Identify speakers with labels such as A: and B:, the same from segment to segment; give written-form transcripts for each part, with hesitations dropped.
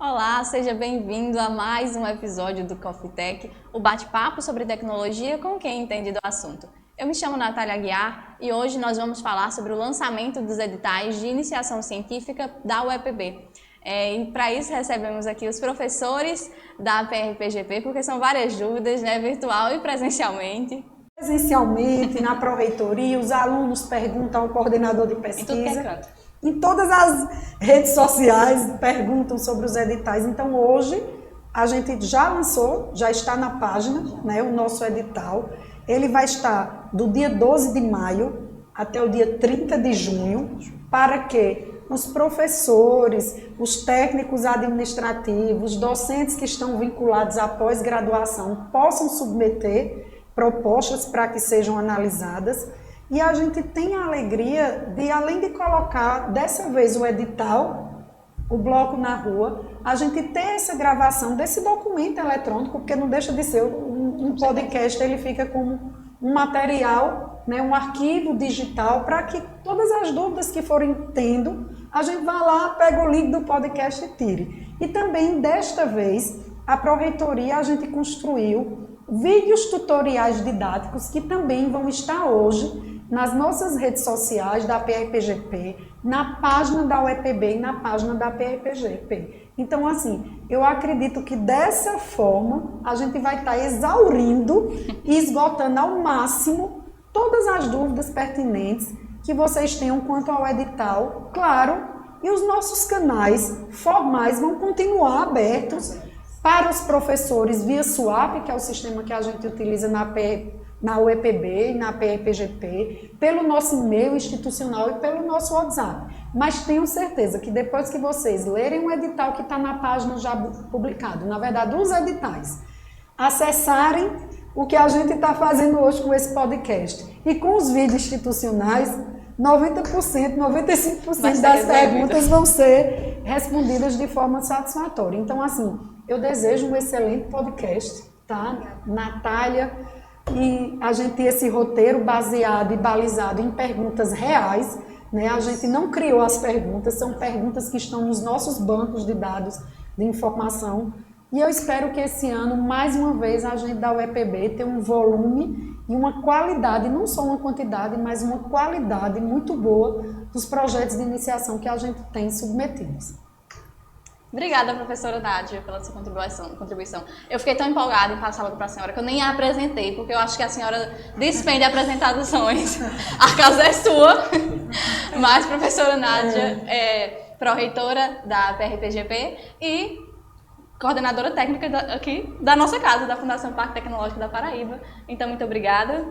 A: Olá, seja bem-vindo a mais um episódio do Coffee Tech, o bate-papo sobre tecnologia com quem entende do assunto. Eu me chamo Natália Aguiar e hoje nós vamos falar sobre o lançamento dos editais de iniciação científica da UEPB. E para isso recebemos aqui os professores da PRPGP, porque são várias dúvidas, né, virtual e presencialmente.
B: Presencialmente, na pró-reitoria, os alunos perguntam ao coordenador de pesquisa.
A: Em tudo que é canto.
B: Em todas as redes sociais perguntam sobre os editais. Então hoje a gente já lançou, já está na página, né, o nosso edital. Ele vai estar do dia 12 de maio até o dia 30 de junho, para que os professores, os técnicos administrativos, docentes que estão vinculados à pós-graduação possam submeter propostas para que sejam analisadas. E a gente tem a alegria de, além de colocar dessa vez o edital, o bloco na rua, a gente ter essa gravação desse documento eletrônico, porque não deixa de ser um podcast, ele fica como um material, né, um arquivo digital, para que todas as dúvidas que forem tendo, a gente vá lá, pega o link do podcast e tire. E também, desta vez, a pró-reitoria, a gente construiu vídeos tutoriais didáticos que também vão estar hoje nas nossas redes sociais da PRPGP, na página da UEPB e na página da PRPGP. Então, assim, eu acredito que dessa forma a gente vai estar exaurindo e esgotando ao máximo todas as dúvidas pertinentes que vocês tenham quanto ao edital, claro, e os nossos canais formais vão continuar abertos para os professores via SWAP, que é o sistema que a gente utiliza na UEPB e na PRPGP, pelo nosso e-mail institucional e pelo nosso WhatsApp. Mas tenho certeza que depois que vocês lerem o edital que está na página já publicado, na verdade, os editais, acessarem o que a gente está fazendo hoje com esse podcast e com os vídeos institucionais, 90%, 95% das perguntas vão ser respondidas de forma satisfatória. Então, assim, eu desejo um excelente podcast, tá? Natália, e a gente tem esse roteiro baseado e balizado em perguntas reais, né? A gente não criou as perguntas, são perguntas que estão nos nossos bancos de dados de informação. E eu espero que esse ano, mais uma vez, a gente da UEPB tenha um volume e uma qualidade, não só uma quantidade, mas uma qualidade muito boa dos projetos de iniciação que a gente tem submetidos.
A: Obrigada, professora Nádia, pela sua contribuição. Eu fiquei tão empolgada em passar logo para a senhora que eu nem a apresentei, porque eu acho que a senhora dispende apresentações. A casa é sua. Mas, professora Nádia é pró-reitora da PRPGP e coordenadora técnica aqui da nossa casa, da Fundação Parque Tecnológico da Paraíba. Então, muito obrigada.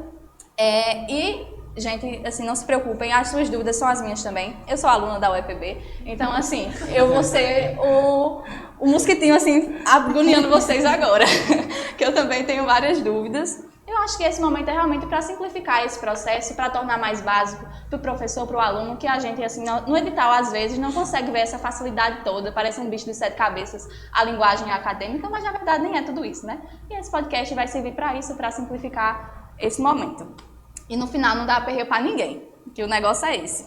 A: Gente, assim, não se preocupem, as suas dúvidas são as minhas também. Eu sou aluna da UEPB, então, assim, eu vou ser o mosquitinho, assim, agoniando vocês agora, que eu também tenho várias dúvidas. Eu acho que esse momento é realmente para simplificar esse processo, para tornar mais básico para o professor, para o aluno, que a gente, assim, no edital, às vezes, não consegue ver essa facilidade toda, parece um bicho de 7 cabeças, a linguagem acadêmica, mas, na verdade, nem é tudo isso, né? E esse podcast vai servir para isso, para simplificar esse momento. E no final não dá aperreio para ninguém, que o negócio é esse.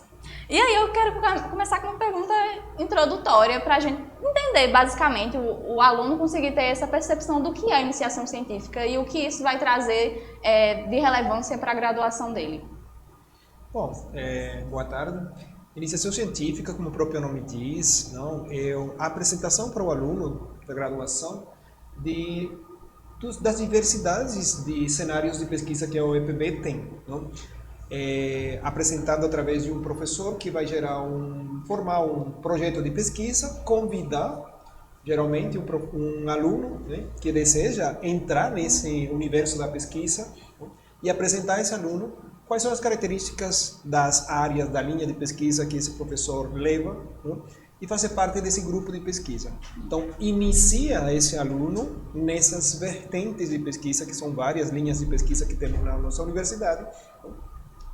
A: E aí eu quero começar com uma pergunta introdutória para a gente entender, basicamente, o aluno conseguir ter essa percepção do que é a iniciação científica e o que isso vai trazer de relevância para a graduação dele.
C: Bom, boa tarde. Iniciação científica, como o próprio nome diz, não, é a apresentação para o aluno da graduação das diversidades de cenários de pesquisa que a UEPB tem, não? Apresentado através de um professor que vai formar um projeto de pesquisa, convidar, geralmente, um aluno, né, que deseja entrar nesse universo da pesquisa, não? E apresentar a esse aluno quais são as características das áreas, da linha de pesquisa que esse professor leva, não? E fazer parte desse grupo de pesquisa. Então, inicia esse aluno nessas vertentes de pesquisa, que são várias linhas de pesquisa que temos na nossa universidade,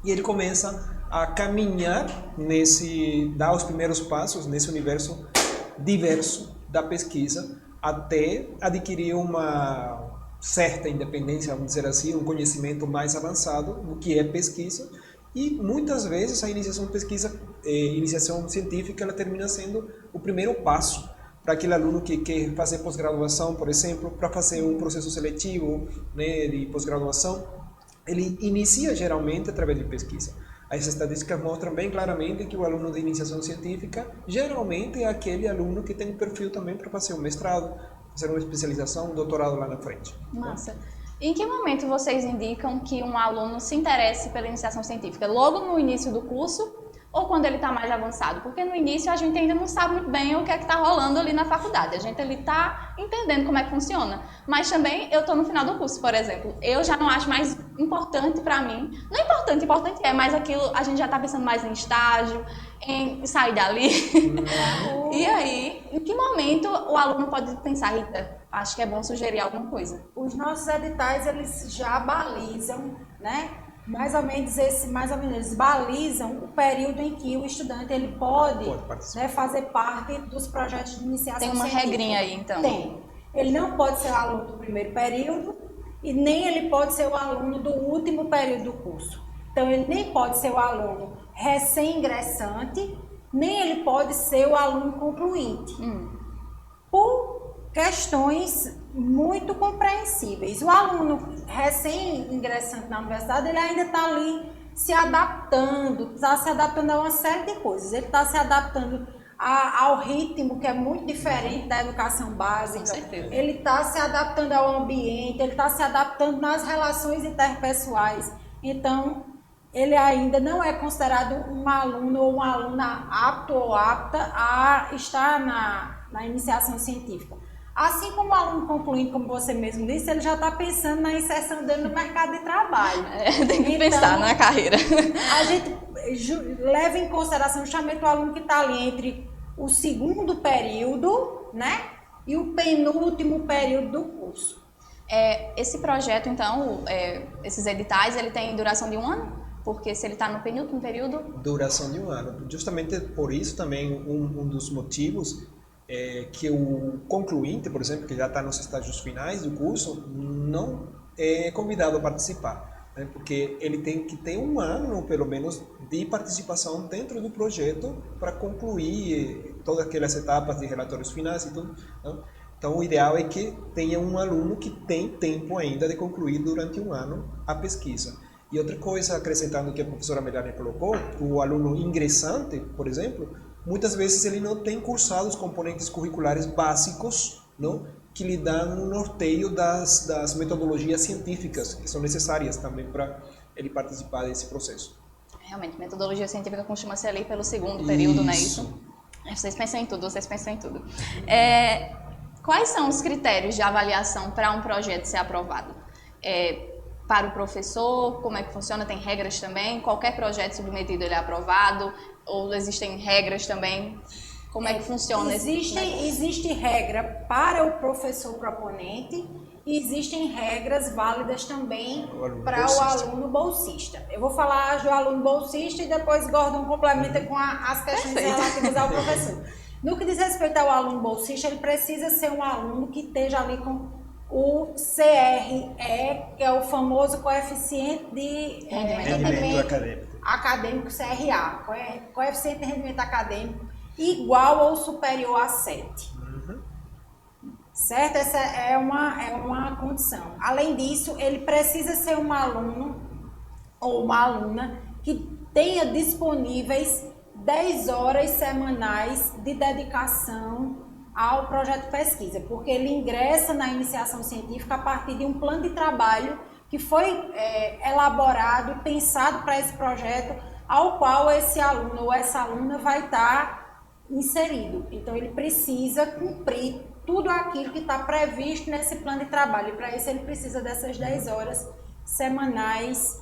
C: e ele começa a caminhar dar os primeiros passos nesse universo diverso da pesquisa, até adquirir uma certa independência, vamos dizer assim, um conhecimento mais avançado do que é pesquisa. E muitas vezes a iniciação científica ela termina sendo o primeiro passo para aquele aluno que quer fazer pós-graduação, por exemplo, para fazer um processo seletivo, né, de pós-graduação, ele inicia geralmente através de pesquisa. As estatísticas mostram bem claramente que o aluno de iniciação científica geralmente é aquele aluno que tem um perfil também para fazer um mestrado, fazer uma especialização, um doutorado lá na frente.
A: Massa. Em que momento vocês indicam que um aluno se interesse pela iniciação científica? Logo no início do curso ou quando ele está mais avançado? Porque no início a gente ainda não sabe muito bem o que é que está rolando ali na faculdade. A gente ali está entendendo como é que funciona. Mas também eu estou no final do curso, por exemplo. Eu já não acho mais importante para mim. Não é importante, importante é, mas aquilo a gente já está pensando mais em estágio, em sair dali. E aí, em que momento o aluno pode pensar, Rita, acho que é bom sugerir alguma coisa?
D: Os nossos editais, eles já balizam, né? Mais ou menos eles balizam o período em que o estudante ele pode né, fazer parte dos projetos de iniciação
A: científica. Tem uma regrinha aí, então?
D: Tem. Ele não pode ser o aluno do primeiro período e nem ele pode ser o aluno do último período do curso. Então, ele nem pode ser o aluno recém-ingressante, nem ele pode ser o aluno concluinte. Por questões muito compreensíveis. O aluno recém-ingressante na universidade, ele ainda está ali se adaptando, está se adaptando a uma série de coisas. Ele está se adaptando ao ritmo, que é muito diferente da educação básica.
A: Com certeza.
D: Ele está se adaptando ao ambiente, ele está se adaptando nas relações interpessoais. Então, ele ainda não é considerado um aluno ou uma aluna apto ou apta a estar na iniciação científica. Assim como o aluno concluindo, como você mesmo disse, ele já está pensando na inserção dele no mercado de trabalho.
A: Tem que pensar na carreira.
D: A gente leva em consideração justamente o aluno que está ali entre o segundo período, né, e o penúltimo período do curso.
A: Esse projeto, então, esses editais, ele tem duração de 1 ano? Porque se ele está no penúltimo período...
C: Duração de 1 ano. Justamente por isso também um dos motivos que o concluinte, por exemplo, que já está nos estágios finais do curso, não é convidado a participar, né? Porque ele tem que ter 1 ano, pelo menos, de participação dentro do projeto para concluir todas aquelas etapas de relatórios finais e tudo, né? Então, o ideal é que tenha um aluno que tem tempo ainda de concluir durante 1 ano a pesquisa. E outra coisa, acrescentando o que a professora Melania colocou, o aluno ingressante, por exemplo, muitas vezes ele não tem cursado os componentes curriculares básicos, não? Que lhe dão um norteio das metodologias científicas, que são necessárias também para ele participar desse processo.
A: Realmente, metodologia científica costuma ser ali pelo segundo período, não é isso? Vocês pensam em tudo, vocês pensam em tudo. Quais são os critérios de avaliação para um projeto ser aprovado? Para o professor, como é que funciona? Tem regras também? Qualquer projeto submetido ele é aprovado? Ou existem regras também? Como é que funciona
D: Existe regra para o professor proponente e existem regras válidas também para o aluno bolsista. Eu vou falar do aluno bolsista e depois Gordon complementa com as questões relativas ao professor. No que diz respeito ao aluno bolsista, ele precisa ser um aluno que esteja ali com o CRE, que é o famoso coeficiente de rendimento acadêmico, CRA, coeficiente de rendimento acadêmico igual ou superior a 7. Certo? Essa é uma condição. Além disso, ele precisa ser um aluno ou uma aluna que tenha disponíveis 10 horas semanais de dedicação ao projeto de pesquisa, porque ele ingressa na iniciação científica a partir de um plano de trabalho que foi elaborado e pensado para esse projeto, ao qual esse aluno ou essa aluna vai estar inserido. Então, ele precisa cumprir tudo aquilo que está previsto nesse plano de trabalho, e para isso ele precisa dessas 10 horas semanais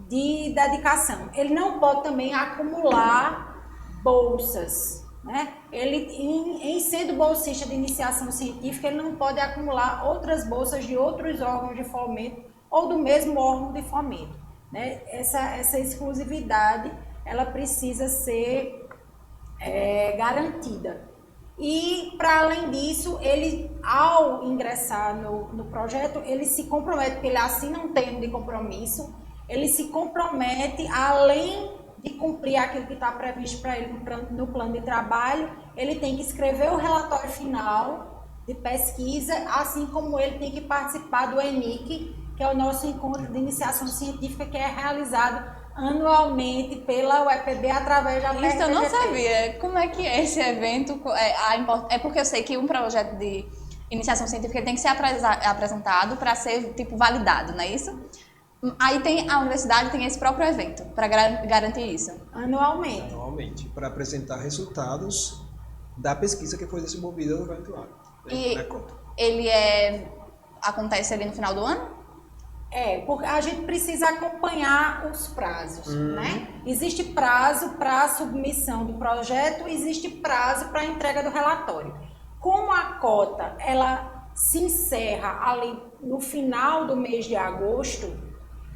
D: de dedicação. Ele não pode também acumular bolsas, né? Ele, em sendo bolsista de iniciação científica, ele não pode acumular outras bolsas de outros órgãos de fomento ou do mesmo órgão de fomento, né? Essa exclusividade, ela precisa ser garantida. E, para além disso, ele, ao ingressar no projeto, ele se compromete, porque ele assina um termo de compromisso, ele se compromete, além de cumprir aquilo que está previsto para ele no plano de trabalho, ele tem que escrever o relatório final de pesquisa, assim como ele tem que participar do ENIC, que é o nosso encontro de iniciação científica, que é realizado anualmente pela UEPB através da
A: Isso eu não sabia. Como é que é esse evento? É porque eu sei que um projeto de iniciação científica tem que ser apresentado para ser tipo validado, não é isso? Aí a universidade tem esse próprio evento para garantir isso.
D: Anualmente.
C: Anualmente, para apresentar resultados da pesquisa que foi desenvolvida durante o ano.
A: E ele acontece ali no final do ano?
D: Porque a gente precisa acompanhar os prazos, né? Existe prazo para a submissão do projeto, existe prazo para a entrega do relatório. Como a cota, ela se encerra ali no final do mês de agosto,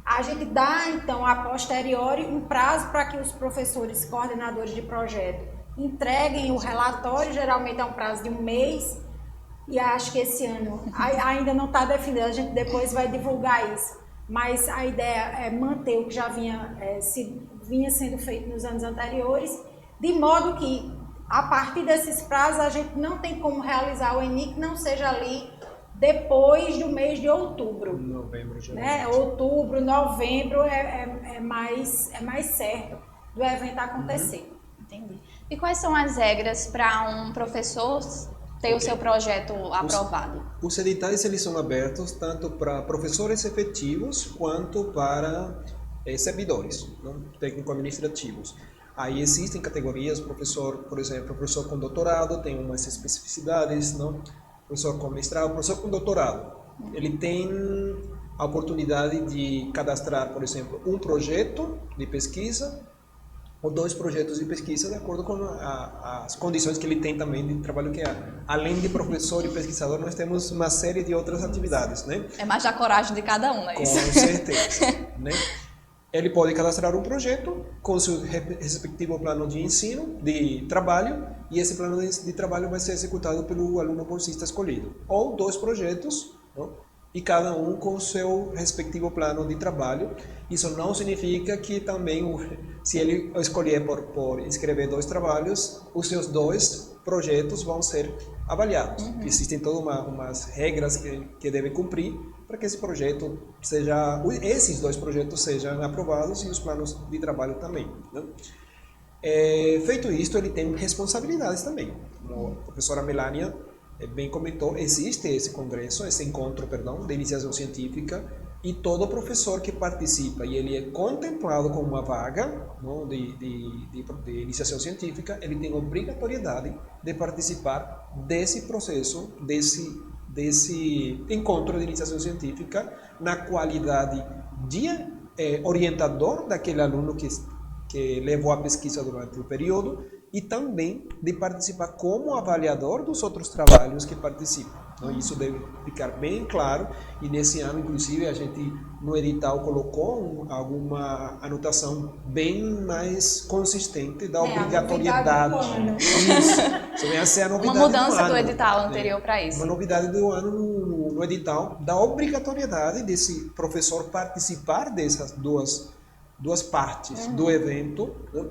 D: a gente dá, então, a posteriori, um prazo para que os professores coordenadores de projeto entreguem o relatório, geralmente é um prazo de um mês, e acho que esse ano ainda não está definido, a gente depois vai divulgar isso, mas a ideia é manter o que já vinha sendo feito nos anos anteriores, de modo que, a partir desses prazos, a gente não tem como realizar o ENIC, não seja ali depois do mês de outubro.
C: Novembro,
D: né? Outubro, novembro é mais certo do evento acontecer.
A: Entendi. E quais são as regras para um professor ter o seu projeto aprovado?
C: Os editais eles são abertos tanto para professores efetivos quanto para servidores, não? Técnico-administrativos. Aí existem categorias, professor, por exemplo, professor com doutorado tem umas especificidades, não? Professor com mestrado, professor com doutorado. Ele tem a oportunidade de cadastrar, por exemplo, um projeto de pesquisa ou 2 projetos de pesquisa de acordo com as condições que ele tem também de trabalho que é. Além de professor e pesquisador, nós temos uma série de outras atividades, né?
A: É mais da coragem de cada um, não é isso?
C: Com certeza, né? Ele pode cadastrar um projeto com seu respectivo plano de ensino, de trabalho, e esse plano de trabalho vai ser executado pelo aluno bolsista escolhido. Ou 2 projetos, não? E cada um com o seu respectivo plano de trabalho. Isso não significa que também, se ele escolher por escrever 2 trabalhos, os seus 2 projetos vão ser avaliados. Existem todas umas regras que devem cumprir para que esses 2 projetos sejam aprovados e os planos de trabalho também, né? Feito isto, ele tem responsabilidades também. Como a professora Melania bem comentou, existe esse congresso, esse encontro, de iniciação científica, e todo professor que participa e ele é contemplado com uma vaga, não, de iniciação científica, ele tem obrigatoriedade de participar desse processo, desse encontro de iniciação científica, na qualidade de orientador daquele aluno que levou a pesquisa durante o período, e também de participar como avaliador dos outros trabalhos que participam. Então, isso deve ficar bem claro, e nesse ano, inclusive, a gente no edital colocou alguma anotação bem mais consistente da obrigatoriedade. Isso vem a ser a novidade
A: uma mudança
C: do
A: edital anterior para isso.
C: Uma novidade do ano no edital, da obrigatoriedade desse professor participar dessas duas partes do evento, né?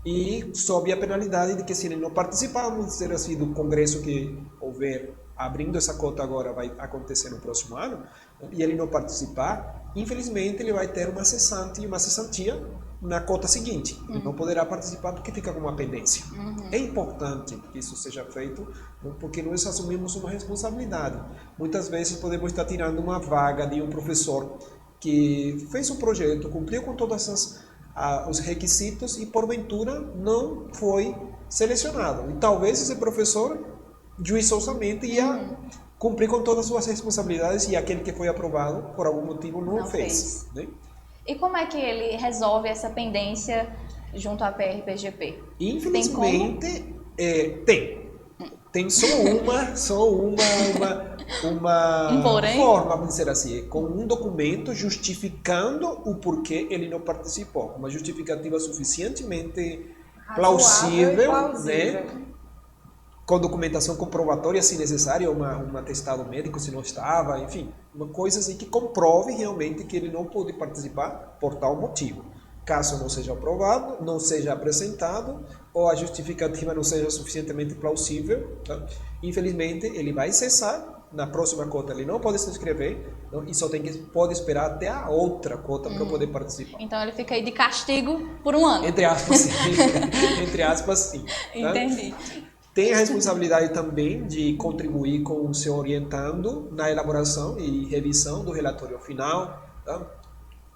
C: E sob a penalidade de que, se ele não participar, vamos dizer assim, do congresso que houver, abrindo essa cota agora, vai acontecer no próximo ano, e ele não participar, infelizmente ele vai ter uma cessantia na cota seguinte. Ele não poderá participar porque fica com uma pendência. É importante que isso seja feito, porque nós assumimos uma responsabilidade. Muitas vezes podemos estar tirando uma vaga de um professor que fez um projeto, cumpriu com todas os requisitos e porventura não foi selecionado. E talvez esse professor juizosamente ia cumprir com todas as suas responsabilidades e aquele que foi aprovado por algum motivo não fez. Né?
A: E como é que ele resolve essa pendência junto à PRPGP?
C: Infelizmente, tem só uma forma, vamos dizer assim, com um documento justificando o porquê ele não participou, uma justificativa suficientemente plausível, né? Com documentação comprobatória, se necessário, um atestado médico se não estava, enfim, uma coisa assim que comprove realmente que ele não pôde participar por tal motivo. Caso não seja aprovado, não seja apresentado ou a justificativa não seja suficientemente plausível, tá? Infelizmente ele vai cessar. Na próxima cota ele não pode se inscrever, não? E só pode esperar até a outra cota para poder participar.
A: Então ele fica aí de castigo por um ano.
C: Entre aspas, sim. Entre aspas, sim. Tá?
A: Entendi.
C: Tem a responsabilidade também de contribuir com o seu orientando na elaboração e revisão do relatório final, tá?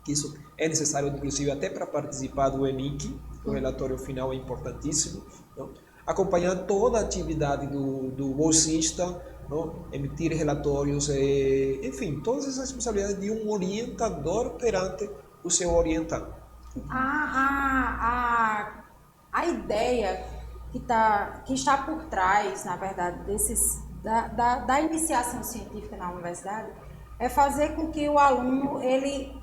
C: Isso é necessário, inclusive, até para participar do ENIC, o relatório final é importantíssimo. Não? Acompanhar toda a atividade do bolsista, não? Emitir relatórios, enfim, todas as responsabilidades de um orientador perante o seu orientado.
D: A ideia que está por trás, na verdade, da iniciação científica na universidade é fazer com que o aluno ele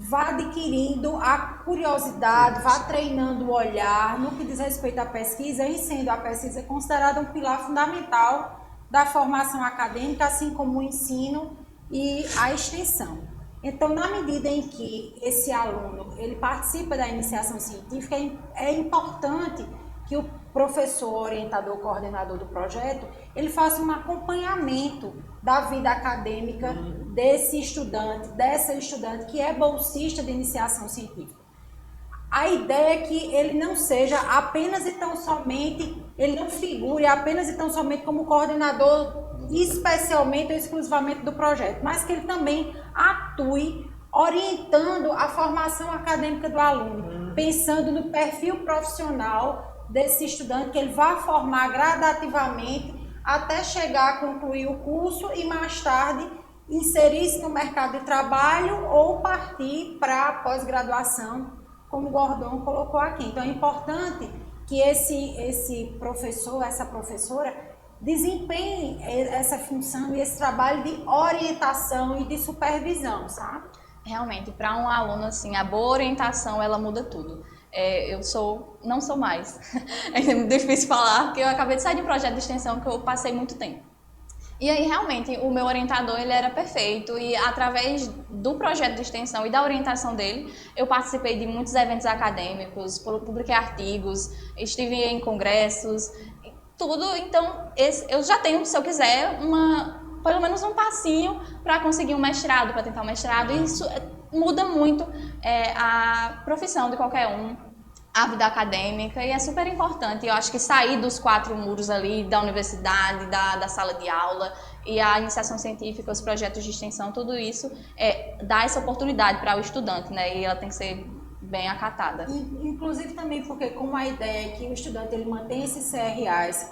D: vá adquirindo a curiosidade, vá treinando o olhar no que diz respeito à pesquisa, e sendo a pesquisa considerada um pilar fundamental da formação acadêmica, assim como o ensino e a extensão. Então, na medida em que esse aluno ele participa da iniciação científica, é importante que o professor, orientador, coordenador do projeto, ele faça um acompanhamento da vida acadêmica desse estudante, dessa estudante que é bolsista de iniciação científica. A ideia é que ele não seja apenas e tão somente, ele não figure apenas e tão somente como coordenador, especialmente ou exclusivamente do projeto, mas que ele também atue orientando a formação acadêmica do aluno, pensando no perfil profissional desse estudante que ele vai formar gradativamente até chegar a concluir o curso e mais tarde inserir-se no mercado de trabalho ou partir para a pós-graduação, como o Gordon colocou aqui. Então é importante que esse professor, essa professora desempenhe essa função e esse trabalho de orientação e de supervisão, sabe?
A: Realmente, para um aluno, assim, a boa orientação, ela muda tudo. Não sou mais. É muito difícil falar, porque eu acabei de sair de um projeto de extensão que eu passei muito tempo. E aí, realmente, o meu orientador, ele era perfeito, e através do projeto de extensão e da orientação dele, eu participei de muitos eventos acadêmicos, publiquei artigos, estive em congressos, tudo. Então, eu já tenho, se eu quiser, pelo menos um passinho para conseguir um mestrado, para tentar um mestrado, e isso muda muito a profissão de qualquer um, a vida acadêmica, e é super importante. Eu acho que sair dos 4 muros ali da universidade, da sala de aula, e a iniciação científica, os projetos de extensão, tudo isso dá essa oportunidade para o estudante, né? E ela tem que ser bem acatada.
D: Inclusive também porque, como a ideia é que o estudante ele mantém esse CRA, esse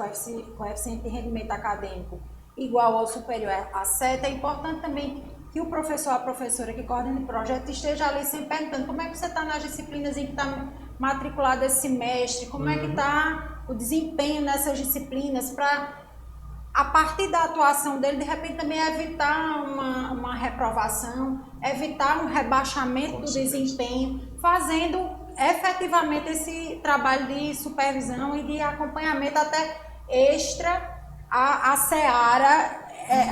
D: coeficiente de rendimento acadêmico igual ao superior a 7, é importante também que o professor, a professora que coordena o projeto esteja ali sempre perguntando como é que você está nas disciplinas em que está matriculado esse semestre, como é que está o desempenho nessas disciplinas, para, a partir da atuação dele, de repente também evitar uma reprovação, evitar um rebaixamento do desempenho, fazendo efetivamente esse trabalho de supervisão e de acompanhamento até extra a seara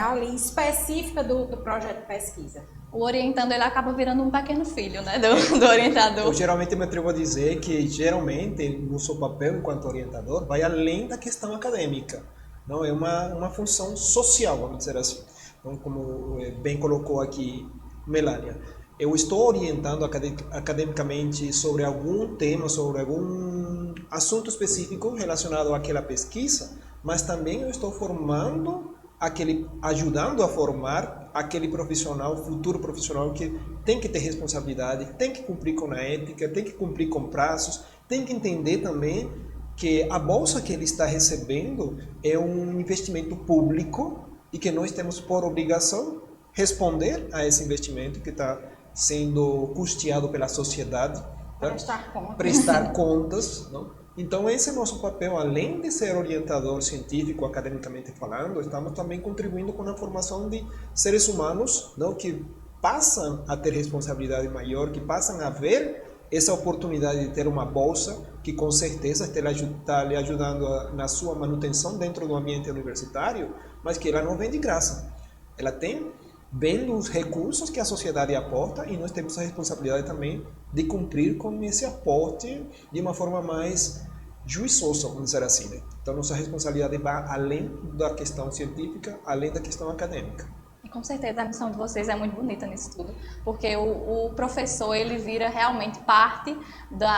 D: ali específica do projeto de pesquisa.
A: O orientando, ele acaba virando um pequeno filho, né, do orientador.
C: Eu geralmente me atrevo a dizer que, geralmente, o seu papel enquanto orientador vai além da questão acadêmica. Não é uma função social, vamos dizer assim. Então, como bem colocou aqui Melania, eu estou orientando academicamente sobre algum tema, sobre algum assunto específico relacionado àquela pesquisa, mas também eu estou ajudando a formar aquele profissional, futuro profissional, que tem que ter responsabilidade, tem que cumprir com a ética, tem que cumprir com prazos, tem que entender também que a bolsa que ele está recebendo é um investimento público e que nós temos por obrigação responder a esse investimento que está sendo custeado pela sociedade. Tá? Prestar contas. Não? Então esse é o nosso papel, além de ser orientador científico, academicamente falando, estamos também contribuindo com a formação de seres humanos, não, que passam a ter responsabilidade maior, que passam a ver essa oportunidade de ter uma bolsa que com certeza está lhe ajudando na sua manutenção dentro do ambiente universitário, mas que ela não vem de graça. Ela tem vendo os recursos que a sociedade aporta e nós temos a responsabilidade também de cumprir com esse aporte de uma forma mais juiçosa, vamos dizer assim, né? Então, nossa responsabilidade vai além da questão científica, além da questão acadêmica.
A: E com certeza a missão de vocês é muito bonita nisso tudo, porque o professor, ele vira realmente parte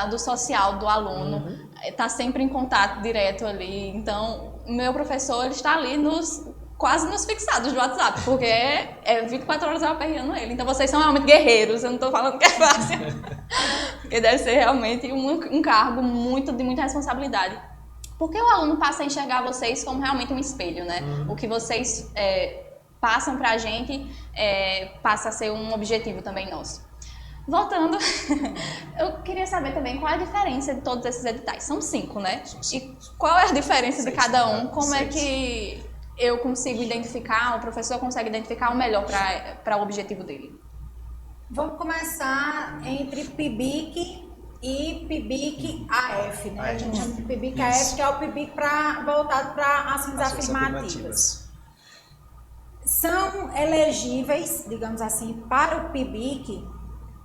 A: do social do aluno, está sempre em contato direto ali. Então, o meu professor, ele está ali quase nos fixados do WhatsApp, porque é 24 horas eu aperreando ele. Então, vocês são realmente guerreiros, eu não estou falando que é fácil, porque deve ser realmente um cargo de muita responsabilidade. Porque o aluno passa a enxergar vocês como realmente um espelho, né? O que vocês passam para a gente passa a ser um objetivo também nosso. Voltando, eu queria saber também qual é a diferença de todos esses editais. São 5, né? E qual é a diferença de cada um? Como é que eu consigo identificar, o professor consegue identificar o melhor para o objetivo dele?
D: Vamos começar entre PIBIC e PIBIC-AF, né? A gente chama de PIBIC-AF, que é o PIBIC voltado para ações afirmativas. São elegíveis, digamos assim, para o PIBIC,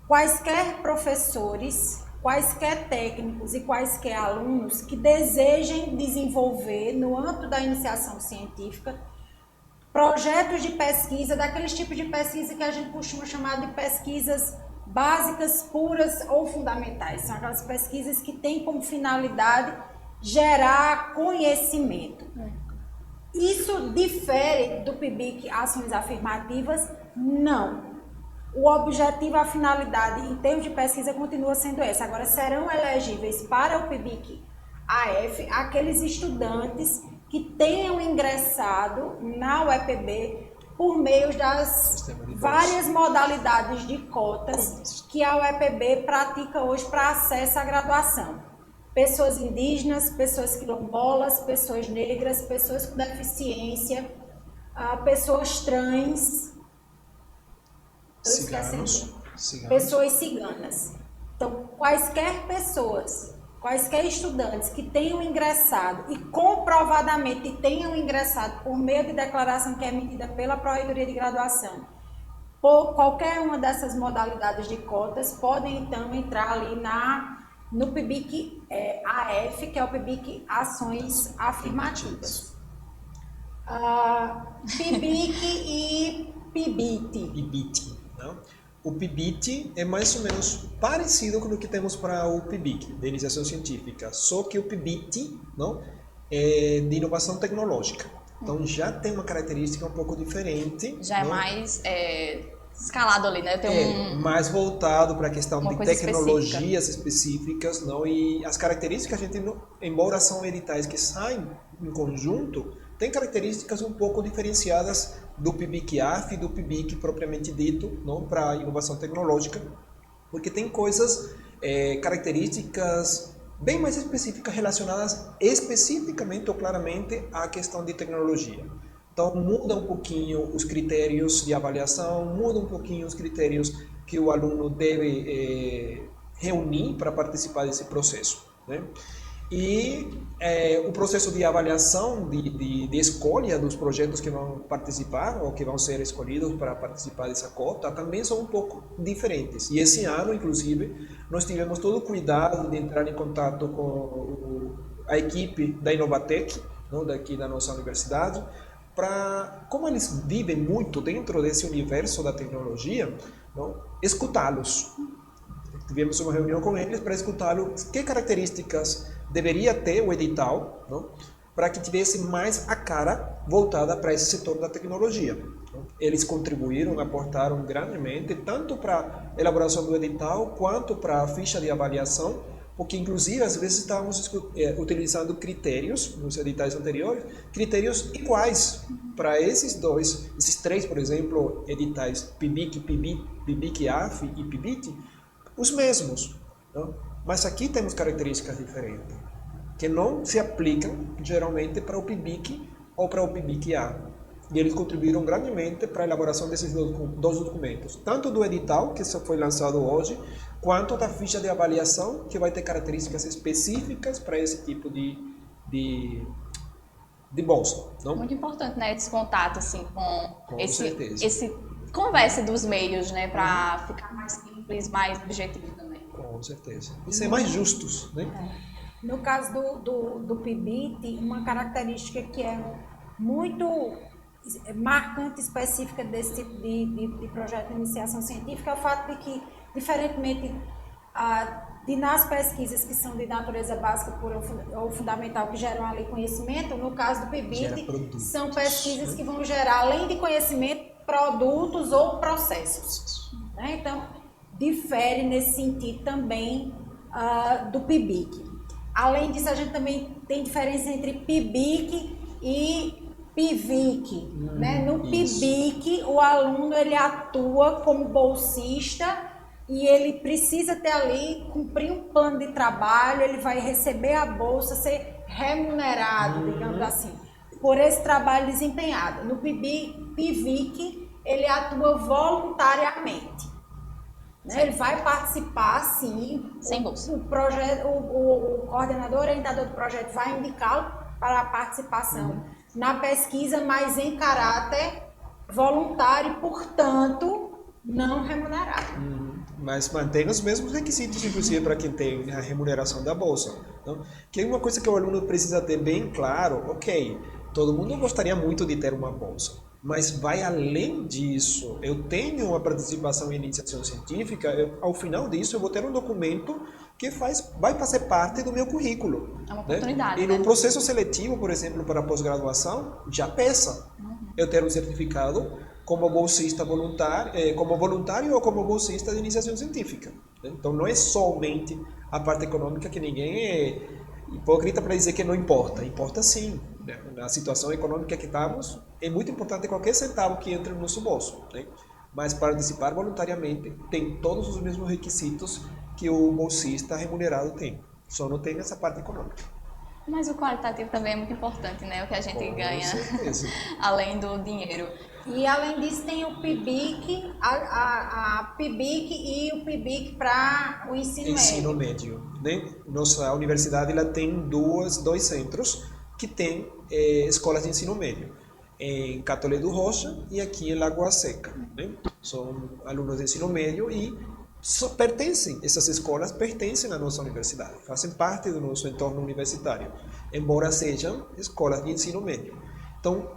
D: quaisquer professores, quaisquer técnicos e quaisquer alunos que desejem desenvolver, no âmbito da iniciação científica, projetos de pesquisa, daqueles tipos de pesquisa que a gente costuma chamar de pesquisas básicas, puras ou fundamentais. São aquelas pesquisas que têm como finalidade gerar conhecimento. Isso difere do PIBIC Ações Afirmativas? Não. O objetivo, a finalidade em termos de pesquisa continua sendo essa. Agora, serão elegíveis para o PIBIC-AF aqueles estudantes que tenham ingressado na UEPB por meio das várias modalidades de cotas que a UEPB pratica hoje para acesso à graduação. Pessoas indígenas, pessoas quilombolas, pessoas negras, pessoas com deficiência, pessoas trans, pessoas ciganas. Então, quaisquer pessoas, quaisquer estudantes que tenham ingressado e comprovadamente tenham ingressado por meio de declaração que é emitida pela Pró-Reitoria de Graduação, por qualquer uma dessas modalidades de cotas, podem então entrar ali no PIBIC-AF, que é o PIBIC Ações Afirmativas. PIBIC e PIBIT.
C: Não? O PIBIT é mais ou menos parecido com o que temos para o PIBIC, de iniciação científica, só que o PIBIT não, é de inovação tecnológica. Então já tem uma característica um pouco diferente.
A: Já é mais escalado ali, né? Tem
C: mais voltado para a questão de tecnologias específicas, não? E as características a gente, embora são editais que saem em conjunto, tem características um pouco diferenciadas do PIBIC-AF e do PIBIC propriamente dito, não, para inovação tecnológica, porque tem coisas, características bem mais específicas relacionadas especificamente ou claramente à questão de tecnologia. Então, muda um pouquinho os critérios de avaliação, muda um pouquinho os critérios que o aluno deve reunir para participar desse processo, né? E o processo de avaliação, de escolha dos projetos que vão participar ou que vão ser escolhidos para participar dessa cota também são um pouco diferentes. E esse ano, inclusive, nós tivemos todo o cuidado de entrar em contato com a equipe da Inovatec, não, daqui da nossa universidade, para, como eles vivem muito dentro desse universo da tecnologia, não, escutá-los. Tivemos uma reunião com eles para escutá-los que características deveria ter o edital, não, para que tivesse mais a cara voltada para esse setor da tecnologia. Não. Eles contribuíram, aportaram grandemente, tanto para a elaboração do edital, quanto para a ficha de avaliação, porque inclusive às vezes estávamos utilizando critérios nos editais anteriores, critérios iguais para esses três, por exemplo, editais PIBIC, PIBIC-AF e PIBIT, os mesmos, não? Mas aqui temos características diferentes, que não se aplicam geralmente para o PIBIC ou para o PIBIC-A. E eles contribuíram grandemente para a elaboração desses dois documentos, tanto do edital, que foi lançado hoje, quanto da ficha de avaliação, que vai ter características específicas para esse tipo de bolsa. Não?
A: Muito importante, né, esse contato assim, com esse converse dos meios, né, para ficar mais simples, mais objetivo também.
C: Com certeza. E ser mais justos, né?
D: No caso do PIBIT, uma característica que é muito marcante, específica desse tipo de projeto de iniciação científica é o fato de que, diferentemente de nas pesquisas que são de natureza básica ou fundamental, que geram ali conhecimento, no caso do PIBIT, são pesquisas que vão gerar, além de conhecimento, produtos ou processos. Né? Então, difere nesse sentido também do PIBIC. Além disso, a gente também tem diferença entre PIBIC e PIVIC. Né? No PIBIC, o aluno ele atua como bolsista e ele precisa ter ali, cumprir um plano de trabalho, ele vai receber a bolsa, ser remunerado, digamos assim, por esse trabalho desempenhado. No PIVIC, ele atua voluntariamente. Né? Ele vai participar, sim.
A: Sem bolsa.
D: O coordenador, orientador do projeto vai indicá-lo para a participação na pesquisa, mas em caráter voluntário, portanto, não remunerado.
C: Mas mantém os mesmos requisitos, inclusive, para quem tem a remuneração da bolsa. Então, que é uma coisa que o aluno precisa ter bem claro, ok, todo mundo gostaria muito de ter uma bolsa, mas vai além disso. Eu tenho uma participação em iniciação científica, ao final disso eu vou ter um documento que vai fazer parte do meu currículo.
A: É uma oportunidade,
C: né? E
A: né?
C: no processo seletivo, por exemplo, para pós-graduação, já pesa eu ter um certificado como bolsista voluntário, como voluntário ou como bolsista de iniciação científica. Então não é somente a parte econômica, que ninguém é hipócrita para dizer que não importa. Importa sim. Né? Na situação econômica que estamos, é muito importante qualquer centavo que entre no nosso bolso. Né? Mas participar voluntariamente tem todos os mesmos requisitos que o bolsista remunerado tem. Só não tem essa parte econômica.
A: Mas o qualitativo também é muito importante, né? O que a gente ganha,
C: certeza.
A: além do dinheiro.
D: E além disso tem o PIBIC, a PIBIC e o PIBIC para o ensino
C: médio. Né? Nossa universidade ela tem dois centros que têm escolas de ensino médio. Em Catolé do Rocha e aqui em Lagoa Seca. Né? São alunos de ensino médio e essas escolas pertencem à nossa universidade, fazem parte do nosso entorno universitário, embora sejam escolas de ensino médio. Então,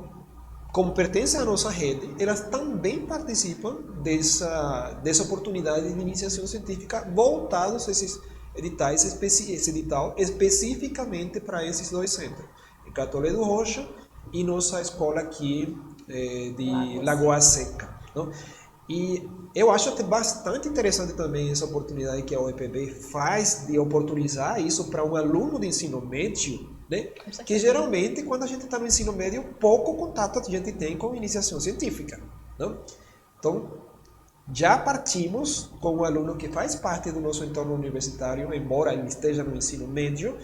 C: como pertencem à nossa rede, elas também participam dessa oportunidade de iniciação científica voltados a esses editais, esse edital especificamente para esses dois centros, em Catolé do Rocha e nossa escola aqui de Lagoa Seca. Não? E eu acho até bastante interessante também essa oportunidade que a UEPB faz de oportunizar isso para um aluno de ensino médio, né? Que geralmente, quando a gente está no ensino médio, pouco contato a gente tem com iniciação científica. Não? Então, já partimos com um aluno que faz parte do nosso entorno universitário, embora ele esteja no ensino médio,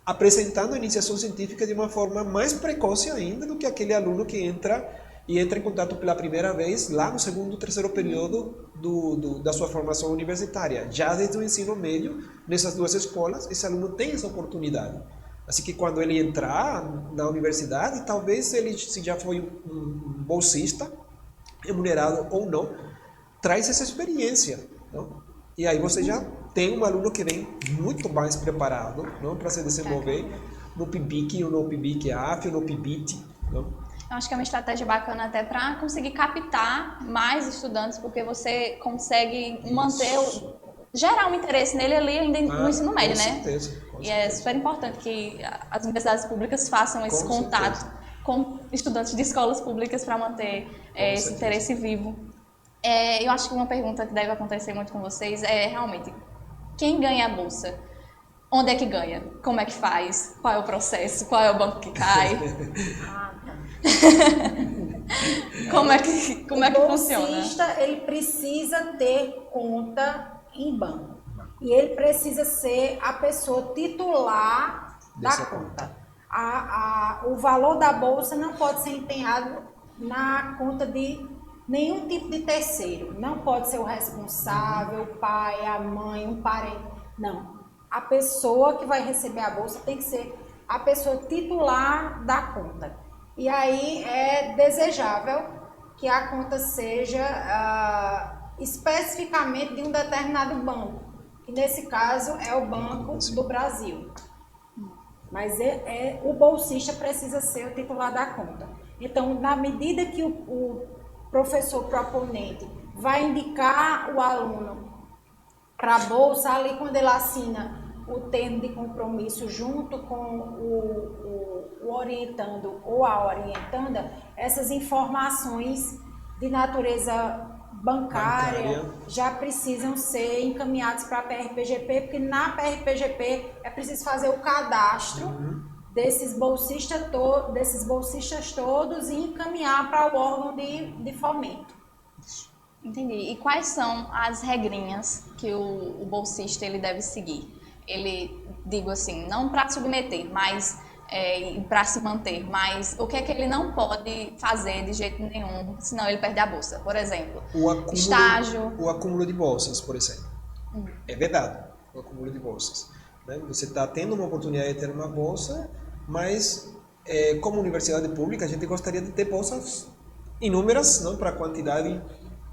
C: apresentando a iniciação científica de uma forma mais precoce ainda do que aquele aluno que entra em contato pela primeira vez lá no segundo, terceiro período da sua formação universitária. Já desde o ensino médio, nessas duas escolas, esse aluno tem essa oportunidade. Assim que quando ele entrar na universidade, talvez ele, se já foi um bolsista, remunerado ou não, traz essa experiência. Não? E aí você já tem um aluno que vem muito mais preparado para se desenvolver no PIBIC, ou no PIBIC-AF, ou no PIBIT. Não?
A: Eu acho que é uma estratégia bacana até para conseguir captar mais estudantes, porque você consegue gerar um interesse nele ali ainda no ensino médio, né?
C: Com certeza.
A: E é super importante que as universidades públicas façam esse contato com estudantes de escolas públicas para manter esse interesse vivo. Eu acho que uma pergunta que deve acontecer muito com vocês é realmente, quem ganha a bolsa? Onde é que ganha? Como é que faz? Qual é o processo? Qual é o banco que cai? Como é que funciona?
D: O bolsista, ele precisa ter conta em banco. E ele precisa ser a pessoa titular da conta. O valor da bolsa não pode ser empenhado na conta de nenhum tipo de terceiro. Não pode ser o responsável, o pai, a mãe, um parente. Não. A pessoa que vai receber a bolsa tem que ser a pessoa titular da conta. E aí é desejável que a conta seja especificamente de um determinado banco, que nesse caso é o Banco do Brasil. Mas o bolsista precisa ser o titular da conta. Então, na medida que o professor proponente vai indicar o aluno para a bolsa, ali quando ele assina o termo de compromisso junto com o orientando ou a orientanda, essas informações de natureza bancária já precisam ser encaminhadas para a PRPGP, porque na PRPGP é preciso fazer o cadastro desses bolsistas todos e encaminhar para o órgão de fomento.
A: Entendi. E quais são as regrinhas que o bolsista ele deve seguir? Ele, digo assim, não para submeter, mas para se manter, mas o que é que ele não pode fazer de jeito nenhum, senão ele perde a bolsa? Por exemplo, estágio.
C: O acúmulo de bolsas, por exemplo. É verdade, o acúmulo de bolsas. Né? Você está tendo uma oportunidade de ter uma bolsa, mas como universidade pública, a gente gostaria de ter bolsas inúmeras, não, para a quantidade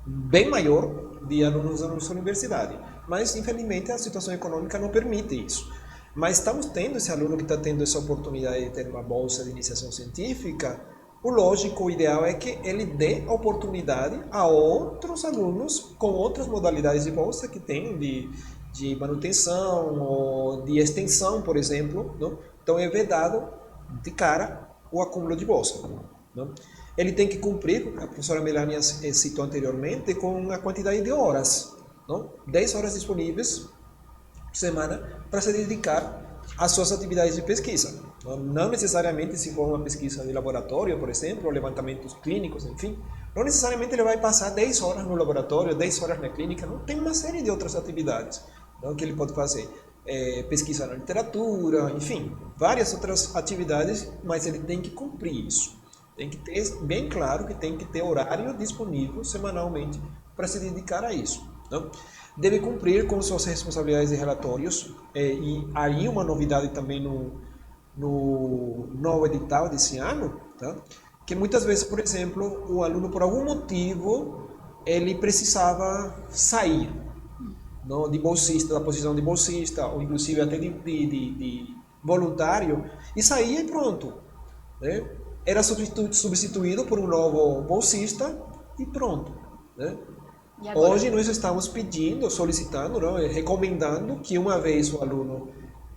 C: bem maior de alunos da nossa universidade. Mas, infelizmente, a situação econômica não permite isso. Mas estamos tendo esse aluno que está tendo essa oportunidade de ter uma bolsa de iniciação científica. O lógico, o ideal é que ele dê a oportunidade a outros alunos com outras modalidades de bolsa que tem de manutenção ou de extensão, por exemplo. Não? Então é vedado de cara o acúmulo de bolsa. Não? Ele tem que cumprir, a professora Melania citou anteriormente, com a quantidade de horas. Não? 10 horas disponíveis por semana para se dedicar às suas atividades de pesquisa. Não necessariamente se for uma pesquisa de laboratório, por exemplo, ou levantamentos clínicos, enfim. Não necessariamente ele vai passar 10 horas no laboratório, 10 horas na clínica. Não? Tem uma série de outras atividades, não, que ele pode fazer. Pesquisa na literatura, enfim, várias outras atividades, mas ele tem que cumprir isso. Tem que ter bem claro que tem que ter horário disponível semanalmente para se dedicar a isso. Não? Deve cumprir com suas responsabilidades de relatórios, e aí uma novidade também no novo edital desse ano, tá? Que muitas vezes, por exemplo, o aluno por algum motivo ele precisava sair, não, de bolsista, da posição de bolsista, ou inclusive até de voluntário, e saía e pronto, né? Era substituído por um novo bolsista e pronto, né? Hoje nós estamos pedindo, solicitando, não, recomendando que uma vez o aluno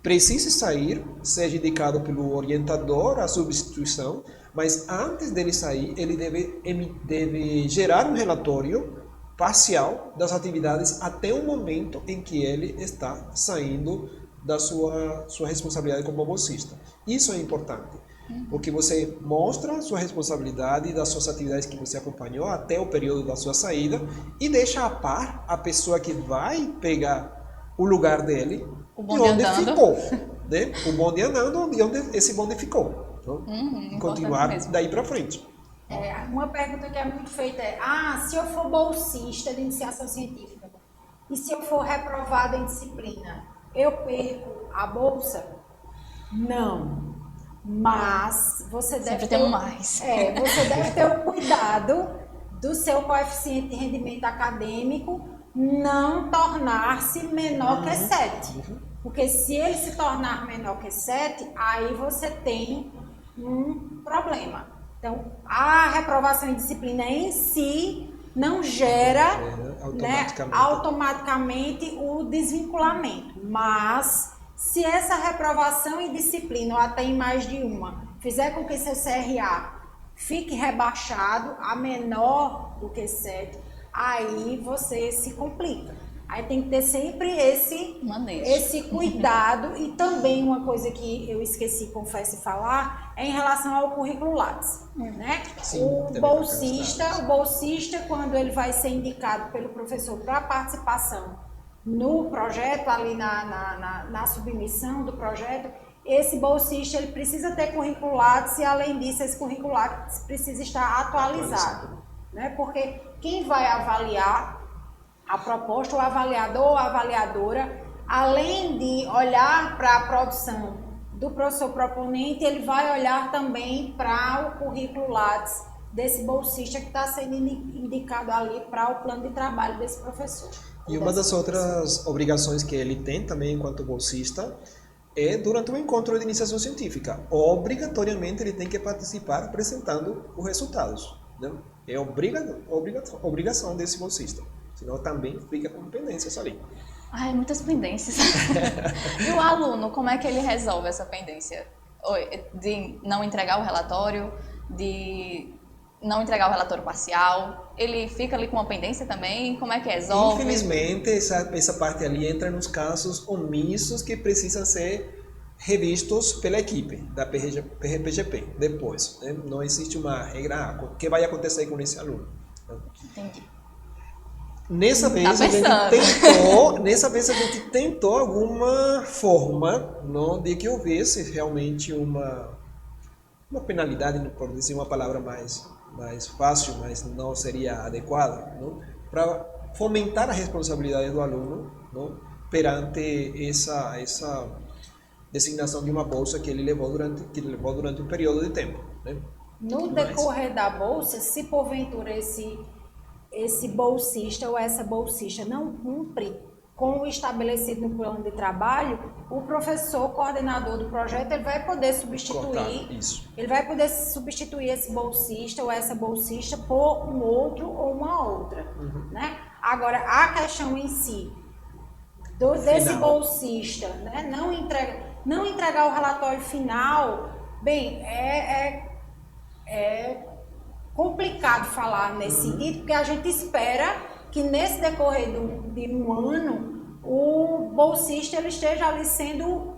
C: precise sair, seja indicado pelo orientador a substituição, mas antes dele sair, ele deve gerar um relatório parcial das atividades até o momento em que ele está saindo da sua responsabilidade como bolsista. Isso é importante, porque você mostra a sua responsabilidade das suas atividades que você acompanhou até o período da sua saída e deixa a par a pessoa que vai pegar o lugar dele
A: de
C: onde ficou, né? O bonde andando de onde esse bonde ficou. Então, continuar daí para frente.
D: Uma pergunta que é muito feita é: se eu for bolsista de iniciação científica e se eu for reprovado em disciplina, eu perco a bolsa? Não. Mas você deve ter você deve ter o cuidado do seu coeficiente de rendimento acadêmico não tornar-se menor que 7. Porque se ele se tornar menor que 7, aí você tem um problema. Então, a reprovação em disciplina em si não gera automaticamente o desvinculamento. Mas, se essa reprovação em disciplina, ou até em mais de uma, fizer com que seu CRA fique rebaixado a menor do que 7, aí você se complica. Aí tem que ter sempre esse cuidado. E também uma coisa que eu esqueci, confesso, de falar, é em relação ao currículo Lattes, né?
C: Sim,
D: o bolsista, quando ele vai ser indicado pelo professor para participação no projeto, ali na submissão do projeto, esse bolsista ele precisa ter currículo Lattes e, além disso, esse currículo Lattes precisa estar atualizado, né? Porque quem vai avaliar a proposta, o avaliador ou a avaliadora, além de olhar para a produção do professor proponente, ele vai olhar também para o currículo Lattes desse bolsista que está sendo indicado ali para o plano de trabalho desse professor.
C: E uma das outras obrigações que ele tem também enquanto bolsista é durante o encontro de iniciação científica. Obrigatoriamente ele tem que participar apresentando os resultados. Né? É obrigação desse bolsista. Senão também fica com pendências ali.
A: Ai, muitas pendências. E o aluno, como é que ele resolve essa pendência? De não entregar o relatório, de não entregar o relatório parcial? Ele fica ali com uma pendência também? Como é que resolve?
C: Infelizmente, essa parte ali entra nos casos omissos que precisam ser revistos pela equipe da PRPGP depois. Né? Não existe uma regra, o que vai acontecer com esse aluno.
A: Entendi.
C: Nessa vez, nessa vez a gente tentou alguma forma, não, de que houvesse realmente uma penalidade, por dizer uma palavra mais fácil, mas não seria adequada, para fomentar a responsabilidade do aluno, não, perante essa designação de uma bolsa que ele levou durante um período de tempo. Né?
D: No decorrer da bolsa, se porventura esse bolsista ou essa bolsista não cumpre com o estabelecido no plano de trabalho, o professor coordenador do projeto ele vai poder substituir esse bolsista ou essa bolsista por um outro ou uma outra. Né? Agora, a questão em si desse bolsista, né, não entregar o relatório final, bem, é complicado falar nesse sentido, porque a gente espera que nesse decorrer de um ano o bolsista ele esteja ali sendo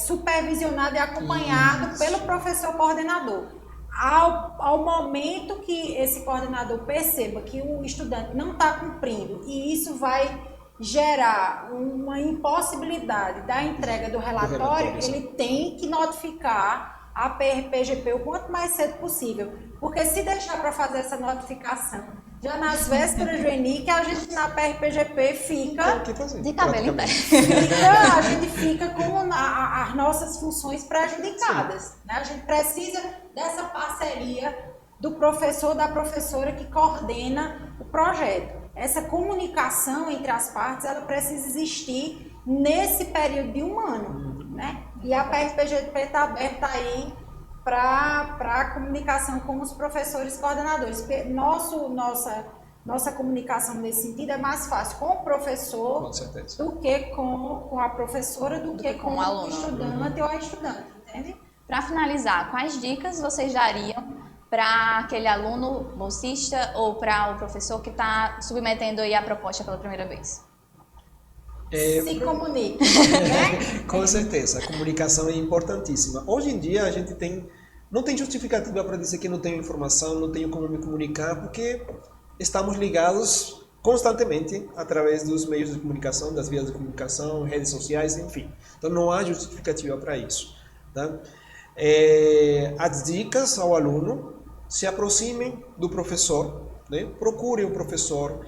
D: supervisionado e acompanhado pelo professor coordenador. Ao momento que esse coordenador perceba que o estudante não está cumprindo e isso vai gerar uma impossibilidade da entrega do relatório, ele tem que notificar a PRPGP o quanto mais cedo possível. Porque se deixar para fazer essa notificação já nas vésperas do ENIC, a gente na PRPGP fica
A: de cabelo em pé.
D: A gente fica com as nossas funções prejudicadas. Né? A gente precisa dessa parceria do professor, da professora que coordena o projeto. Essa comunicação entre as partes, ela precisa existir nesse período de um ano. Né? E a PRPGP está aberta aí para a comunicação com os professores coordenadores, porque nossa comunicação nesse sentido é mais fácil com o professor do que com a professora, do que com o aluno, estudante ou a estudante, entende?
A: Para finalizar, quais dicas vocês dariam para aquele aluno bolsista ou para o professor que está submetendo aí a proposta pela primeira vez?
D: Se comunique, né?
C: Com certeza, a comunicação é importantíssima. Hoje em dia a gente não tem justificativa para dizer que não tenho informação, não tenho como me comunicar, porque estamos ligados constantemente através dos meios de comunicação, das vias de comunicação, redes sociais, enfim. Então não há justificativa para isso. Tá? As dicas ao aluno: se aproximem do professor, né? Procurem o professor.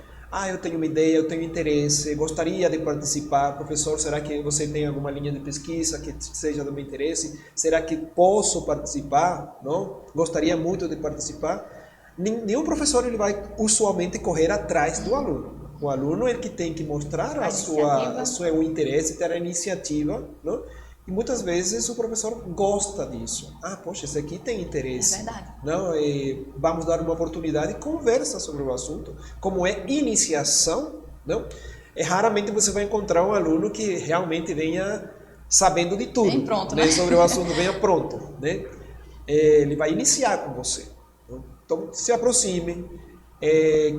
C: Eu tenho uma ideia, eu tenho interesse, gostaria de participar. Professor, será que você tem alguma linha de pesquisa que seja do meu interesse? Será que posso participar? Não? Gostaria muito de participar. Nenhum professor ele vai usualmente correr atrás do aluno. O aluno é que tem que mostrar o interesse, ter a iniciativa, não? E muitas vezes o professor gosta disso. Poxa, esse aqui tem interesse.
A: É verdade.
C: Não, vamos dar uma oportunidade e conversa sobre o assunto. Como é iniciação, não? Raramente você vai encontrar um aluno que realmente venha sabendo de tudo.
A: Bem pronto,
C: né?
A: Né?
C: Sobre o assunto, venha pronto. Né? Ele vai iniciar com você. Então, se aproxime.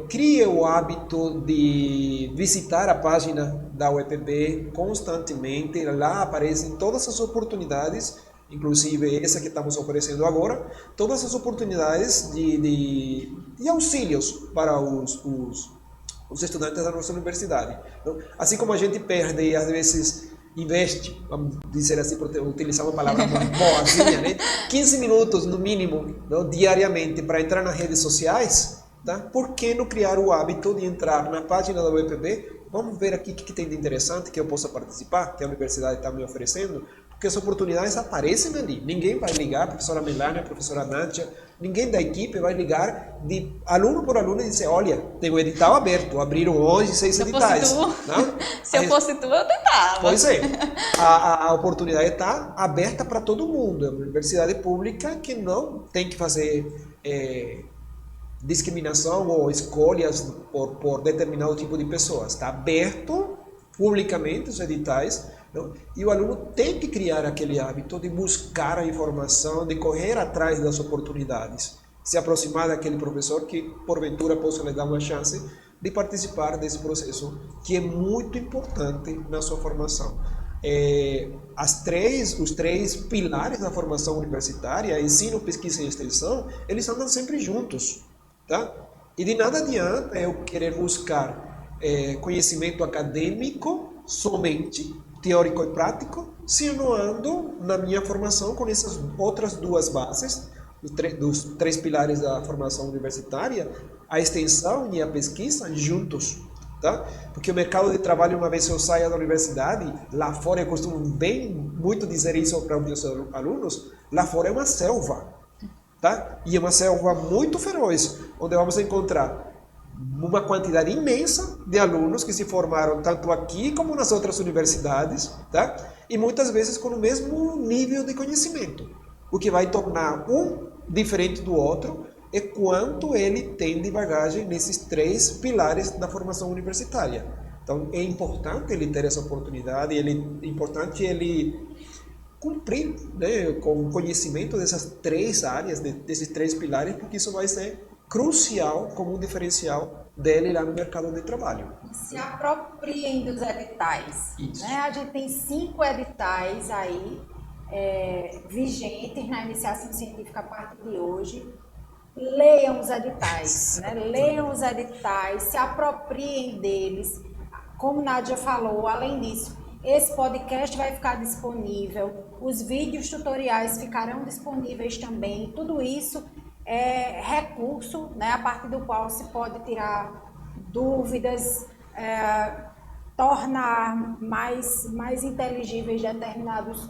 C: Crie o hábito de visitar a página da UEPB constantemente. Lá aparecem todas as oportunidades, inclusive essa que estamos oferecendo agora, todas as oportunidades de auxílios para os estudantes da nossa universidade. Então, assim como a gente perde, às vezes investe, vamos dizer assim, por utilizar uma palavra boazinha, né? 15 minutos no mínimo, não, diariamente para entrar nas redes sociais. Tá? Por que não criar o hábito de entrar na página da UEPB? Vamos ver aqui o que tem de interessante que eu possa participar, que a universidade está me oferecendo, porque as oportunidades aparecem ali. Ninguém vai ligar, a professora Melania, a professora Nádia, Ninguém da equipe vai ligar de aluno por aluno e dizer, olha, tem um edital aberto, abriram hoje 6 editais.
A: Se eu fosse tu, eu tentava.
C: Pois é, a oportunidade está aberta para todo mundo. É uma universidade pública que não tem que fazer discriminação ou escolhas por determinado tipo de pessoas. Está aberto publicamente os editais, não? E o aluno tem que criar aquele hábito de buscar a informação, de correr atrás das oportunidades, se aproximar daquele professor que porventura possa lhe dar uma chance de participar desse processo que é muito importante na sua formação. Os três pilares da formação universitária, ensino, pesquisa e extensão, eles andam sempre juntos, tá? E de nada adianta eu querer buscar conhecimento acadêmico somente, teórico e prático, se eu não ando na minha formação com essas outras duas bases, dos 3 pilares da formação universitária, a extensão e a pesquisa juntos, tá? Porque o mercado de trabalho, uma vez eu saia da universidade, lá fora, eu costumo muito dizer isso para os meus alunos, lá fora é uma selva, tá? E é uma selva muito feroz, onde vamos encontrar uma quantidade imensa de alunos que se formaram tanto aqui como nas outras universidades, tá? E muitas vezes com o mesmo nível de conhecimento. O que vai tornar um diferente do outro é quanto ele tem de bagagem nesses 3 pilares da formação universitária. Então é importante ele ter essa oportunidade, é importante ele cumprir, né, com o conhecimento dessas 3 áreas, desses 3 pilares, porque isso vai ser crucial como um diferencial dele lá no mercado de trabalho.
D: Se apropriem dos editais. Né? A gente tem 5 editais aí vigentes na iniciação científica a partir de hoje. Leiam os editais, né? Leiam os editais, se apropriem deles. Como Nádia falou, além disso, esse podcast vai ficar disponível, os vídeos tutoriais ficarão disponíveis também. Tudo isso é recurso, né, a partir do qual se pode tirar dúvidas, tornar mais inteligíveis determinados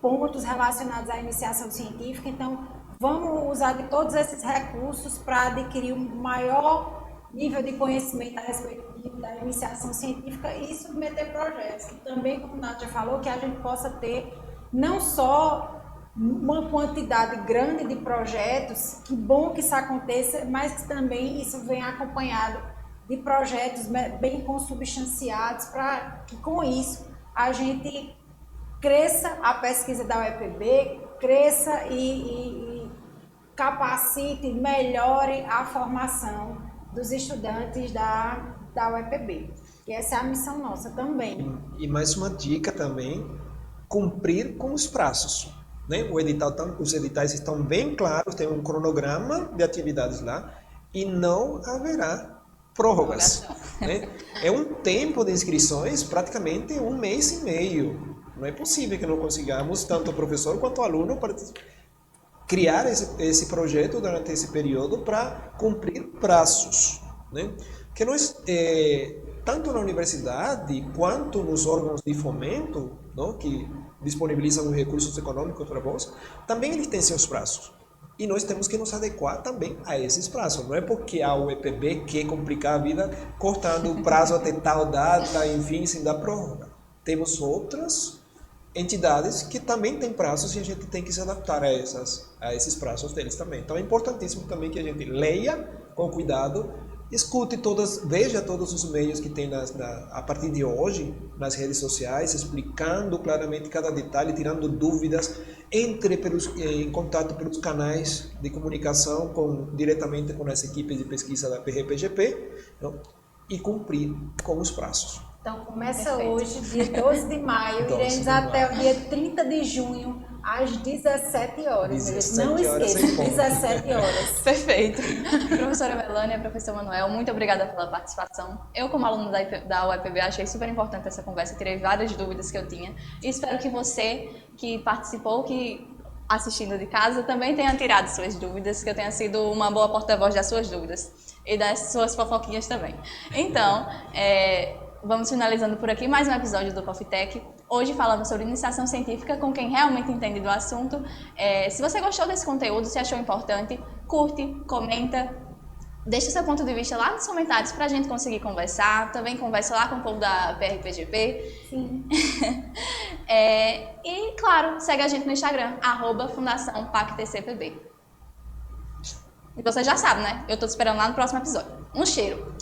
D: pontos relacionados à iniciação científica. Então, vamos usar de todos esses recursos para adquirir um maior nível de conhecimento a respeito da iniciação científica e submeter projetos. E também, como a Nádia falou, que a gente possa ter não só uma quantidade grande de projetos, que bom que isso aconteça, mas que também isso venha acompanhado de projetos bem consubstanciados, para que com isso a gente cresça a pesquisa da UEPB, cresça e capacite, melhore a formação dos estudantes da UEPB. E essa é a missão nossa também.
C: E mais uma dica também, cumprir com os prazos. Né? Os editais estão bem claros, tem um cronograma de atividades lá e não haverá prórrogas. Né? É um tempo de inscrições, praticamente 1 mês e meio. Não é possível que não consigamos, tanto o professor quanto o aluno, para criar esse projeto durante esse período para cumprir prazos. Né? Que nós, tanto na universidade quanto nos órgãos de fomento, não, que disponibilizam os recursos econômicos para a bolsa, também eles têm seus prazos. E nós temos que nos adequar também a esses prazos. Não é porque a UEPB quer complicar a vida cortando o prazo até tal data, enfim, sem dar prórroga. Temos outras entidades que também têm prazos e a gente tem que se adaptar a esses prazos deles também. Então é importantíssimo também que a gente leia com cuidado, escute veja todos os meios que tem a partir de hoje nas redes sociais, explicando claramente cada detalhe, tirando dúvidas, entre em contato pelos canais de comunicação diretamente com as equipes de pesquisa da PRPGP, não? E cumprir com os prazos.
D: Então começa hoje, dia 12 de maio, iremos até o dia 30 de junho, às 17 horas. Não esqueça, 17 horas.
A: Perfeito. Professora Melânia, professor Manuel, muito obrigada pela participação. Eu, como aluna da UEPB, achei super importante essa conversa, tirei várias dúvidas que eu tinha. E espero que você que participou, que assistindo de casa, também tenha tirado suas dúvidas, que eu tenha sido uma boa porta-voz das suas dúvidas e das suas fofoquinhas também. Então, vamos finalizando por aqui mais um episódio do Coffee Tech. Hoje falando sobre iniciação científica com quem realmente entende do assunto. Se você gostou desse conteúdo, se achou importante, curte, comenta, deixa o seu ponto de vista lá nos comentários para a gente conseguir conversar. Também conversa lá com o povo da PRPGP.
D: Sim.
A: E, claro, segue a gente no Instagram, @Fundação PAC-TCPB. E você já sabe, né? Eu tô te esperando lá no próximo episódio. Um cheiro!